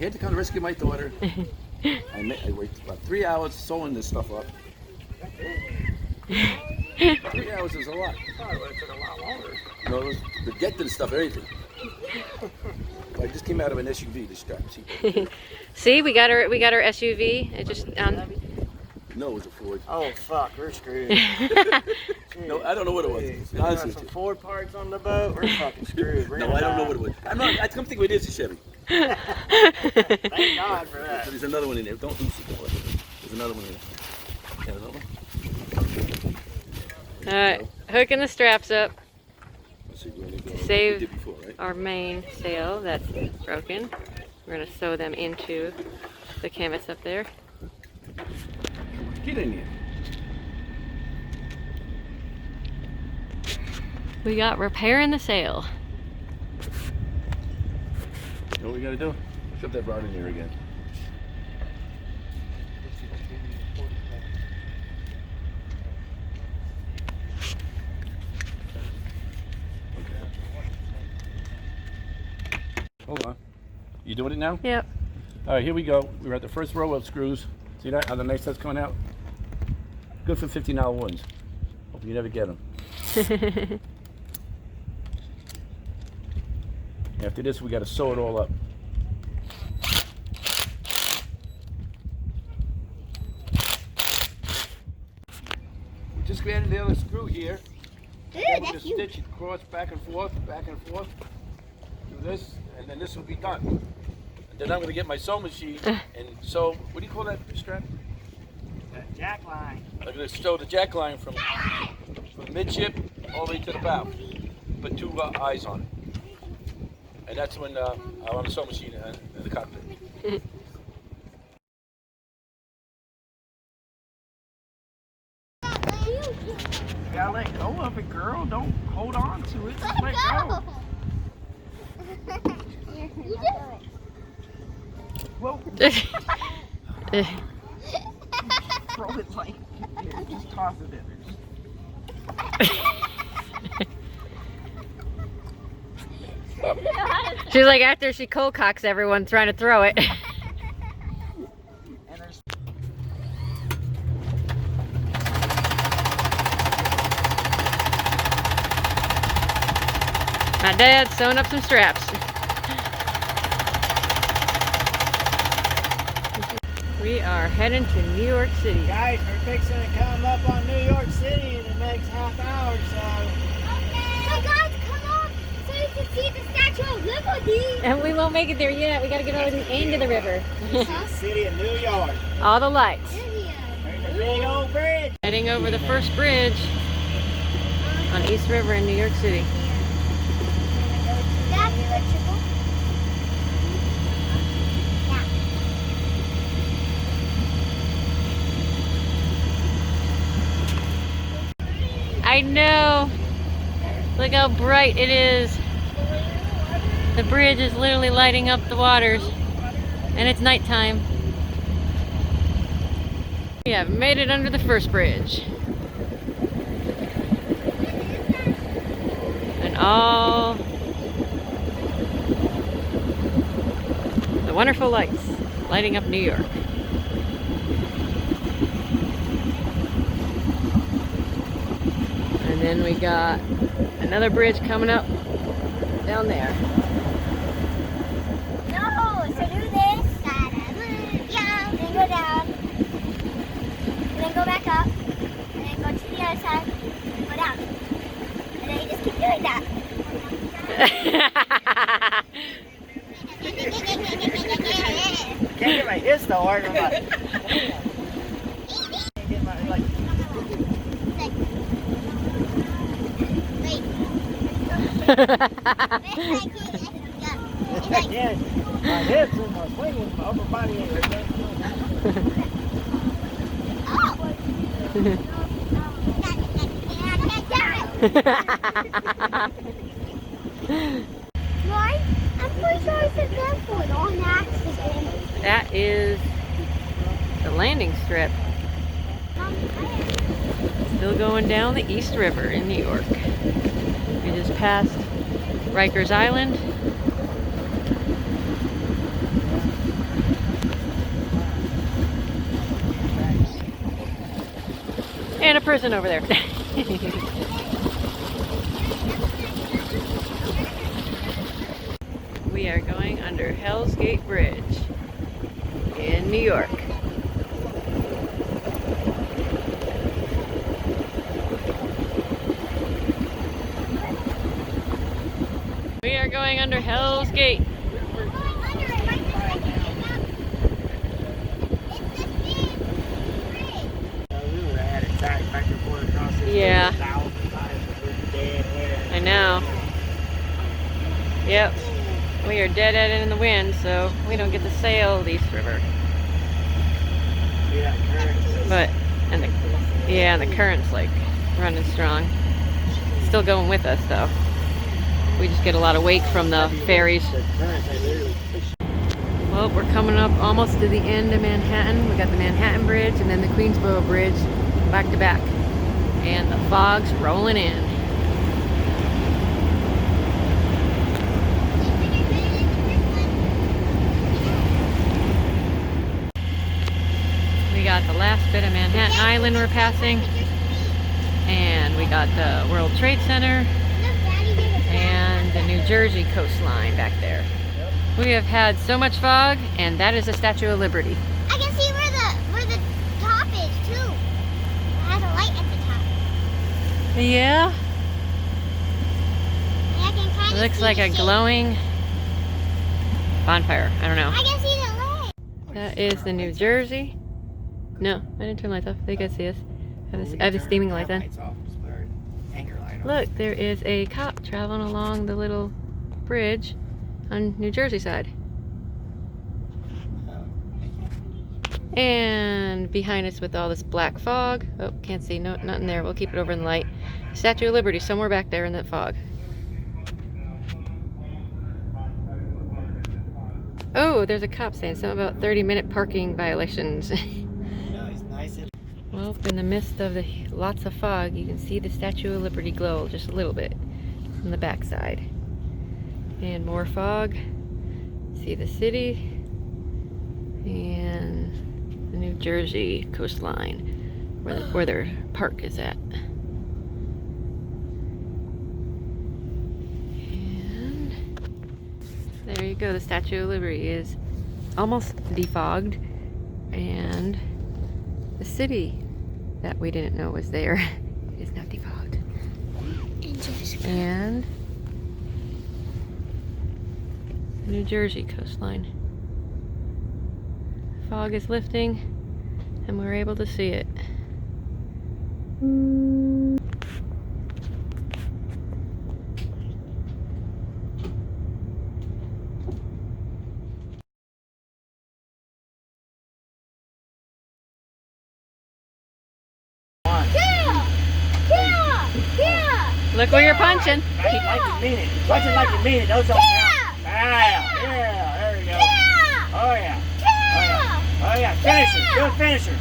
had to come to rescue my daughter. I waited about 3 hours sewing this stuff up. 3 hours is a lot. I thought it would have took a lot longer. No, it was to get to the stuff, everything. I just came out of an SUV, this strap. See, we got our SUV. It just No, it was a Ford. Oh fuck, we're screwed. No, I don't know what it was. If we got some Ford parts on the boat, we're fucking screwed. No, I don't know what it was. I come think it is a Chevy. Thank God for that. There's another one in there. Don't lose it. There's another one in there. Yeah, another one. all right, hooking the straps up Let's see, to save before, right? our main sail that's broken. We're gonna sew them into the canvas up there. Get in here. We got repairing the sail. You know what we gotta do? Shove that rod in here again. Hold on. You doing it now? Yep. All right, here we go. We're at the first row of screws. See that? How the nice that's coming out? Good for $15 ones. Hope you never get them. After this, we got to sew it all up. We just added the other screw here. Ooh, Then we're that's gonna you. stitch it across, back and forth, do this, and then this will be done. And then I'm gonna get my sew machine and sew. What do you call that strap? Jack line. I'm gonna sew the jack line from midship all the way to the bow. Put two eyes on it. And that's when I'm on the sew machine in the cockpit. You gotta let go of it, girl. Don't hold on to it. Just let go. You do it. Whoa. Throw it like, here, just toss it in there. She's like after she cold cocks everyone trying to throw it. And there's My dad's sewing up some straps. We are heading to New York City. guys, we're fixing to come up on New York City in the next half hour, so. So guys, come on so you can see the Statue of Liberty. And we won't make it there yet. We gotta get over the end of the river. This is the city of New York. All the lights. There's a big old bridge. Heading over the first bridge on East River in New York City. That's electrical. I know. Look how bright it is. The bridge is literally lighting up the waters. And it's nighttime. We have made it under the first bridge. And all the wonderful lights lighting up New York. And then we got another bridge coming up down there. No, so do this. Yeah, then go down. And then go back up. And then go to the other side. And go down. And then you just keep doing that. Can't get my hips to work. I'm like, get my, like, I can't. My hips and my swing with my upper body ain't right there. Right? I'm pretty sure it's a good one on accident. That is the landing strip. Still going down the East River in New York. We just passed Rikers Island. And a person over there. We are going under Hell's Gate Bridge in New York. We are going under Hell's Gate. Yeah. I know. Yep. We are dead-ended in the wind, so we don't get to sail the East River. But, and the current's like running strong. Still going with us though. We just get a lot of wake from the ferries. Well, we're coming up almost to the end of Manhattan. We got the Manhattan Bridge and then the Queensboro Bridge back to back. And the fog's rolling in. We got the last bit of Manhattan Island we're passing. And we got the World Trade Center and the New Jersey coastline back there. We have had so much fog, and that is the Statue of Liberty. I can see where the top is too. It has a light at the top. Yeah. And I can kind It of looks see like the a shape. glowing bonfire. I don't know. I can see the light. That is the New Jersey. No, I didn't turn lights off. They can see us. I have the steaming light on. Look, there is a cop traveling along the little bridge on New Jersey side. And behind us with all this black fog. Oh, can't see. No, nothing there. We'll keep it over in the light. Statue of Liberty somewhere back there in that fog. Oh, there's a cop saying something about 30-minute parking violations. Well, in the midst of the lots of fog, you can see the Statue of Liberty glow just a little bit on the backside. And more fog. See the city and the New Jersey coastline where their park is at. And there you go. The Statue of Liberty is almost defogged, and the city that we didn't know was there is now defogged. And the New Jersey coastline. Fog is lifting, and we're able to see it. Look where you're punching. Like you mean it. Punch it like you mean it. Those don't count. Yeah, there you go. Oh yeah. Oh yeah. Finisher. Good finisher.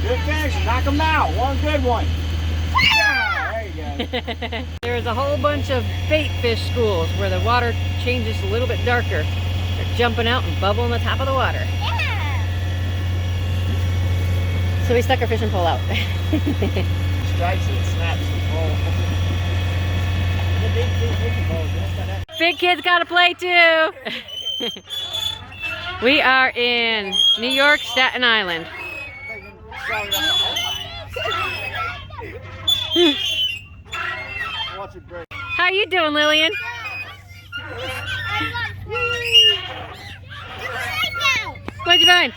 Good finisher. Knock them out. One good one. Yeah, there you go. There's a whole bunch of bait fish schools where the water changes a little bit darker. They're jumping out and bubbling the top of the water. So we stuck our fishing pole out. Strikes it, snaps the pole. Big kids gotta play too. We are in New York, Staten Island. How you doing, Lillian? What'd you find?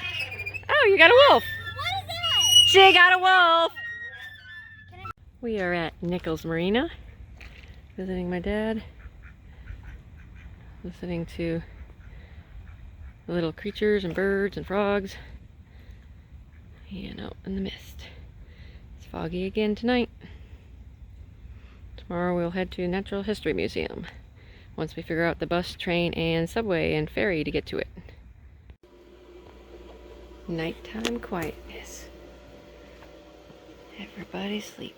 Oh, you got a wolf. She got a wolf. We are at Nichols Marina, visiting my dad, listening to the little creatures and birds and frogs, and out in the mist. It's foggy again tonight. Tomorrow we'll head to Natural History Museum once we figure out the bus, train, and subway and ferry to get to it. Nighttime quietness. Everybody's sleeping.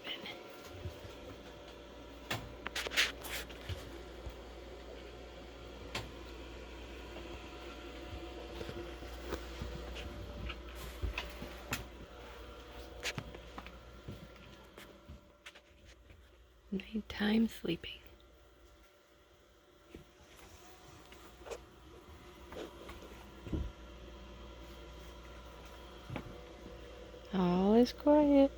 Nighttime sleeping. All is quiet.